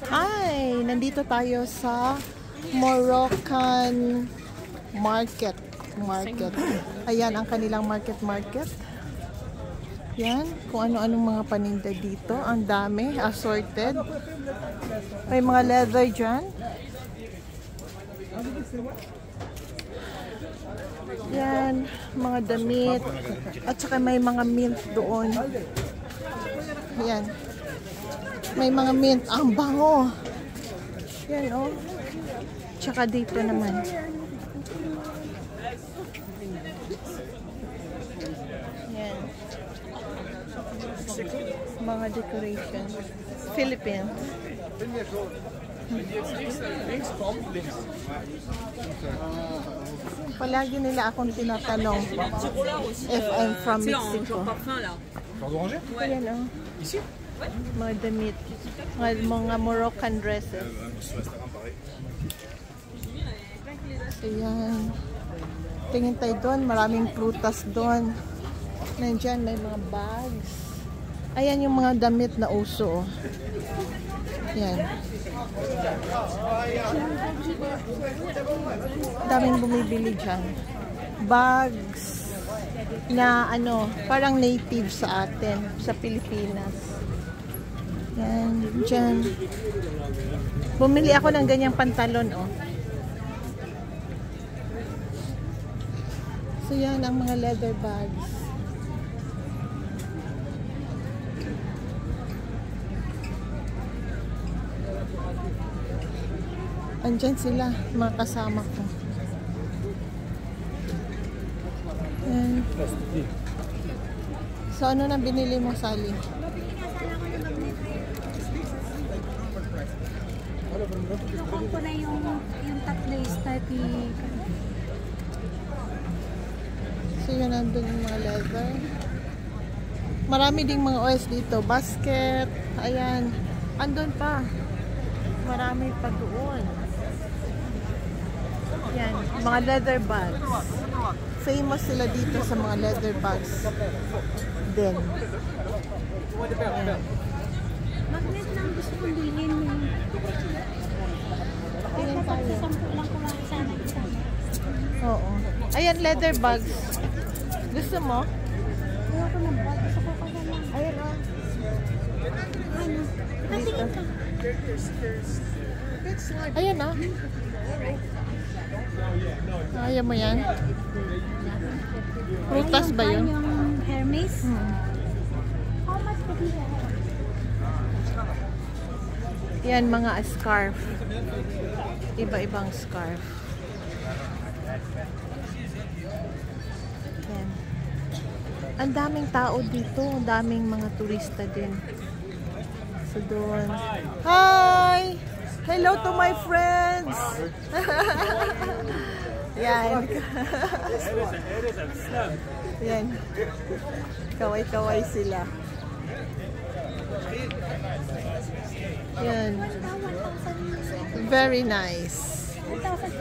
Hi! Nandito tayo sa Moroccan market. Ayan ang kanilang market. Yan, kung ano-anong mga paninda dito. Ang dami, assorted. May mga leather dyan. Yan, mga damit. At saka may mga mint doon. Yan. May mga mint. Ang bango. Yan, oh. Tsaka dito naman. Yan. Mga decoration. Philippines. Palagi nila akong tinatanong if I'm from Mexico. Ayan, oh. Mga damit. Mga Moroccan dresses. Ayan. Tingin tayo doon. Maraming prutas doon. Nandyan may mga bags. Ayan yung mga damit na uso. Ayan. Daming bumibili dyan. Bags na ano, parang native sa atin, sa Pilipinas. Yan, dyan. Bumili ako ng ganyang pantalon, oh. So yan ang mga leather bags. Andyan sila, mga kasama ko. Yan. So ano na binili mo, Sally? Lukong ko na yung tatlo is 30. So yun, nandun yung mga leather. Marami ding mga OS dito. Basket. Ayan. Andun pa. Marami pa doon. Yan. Mga leather bags. Famous sila dito sa mga leather bags. Then. Ayan. Magnet lang gusto kong bilhin mo. Tingin tayo. 10 lang ko lang sana isa. Oo. Ayan, leather bags. Gusto mo? Ayoko na ba? Gusto ko kasi lang. Ayan, oh. Ano? Patingin ka. Ayan, oh. Ayaw mo yan? Prutas ba yun? Yung Hermes? How much would you have? Yan, mga scarf. Iba-ibang scarf. Yan. Ang daming tao dito. Ang daming mga turista din. So doon. Hi! Hello to my friends! Yan. Yan. Kaway-kaway sila. Yan. 1,000. Very nice. 1,000.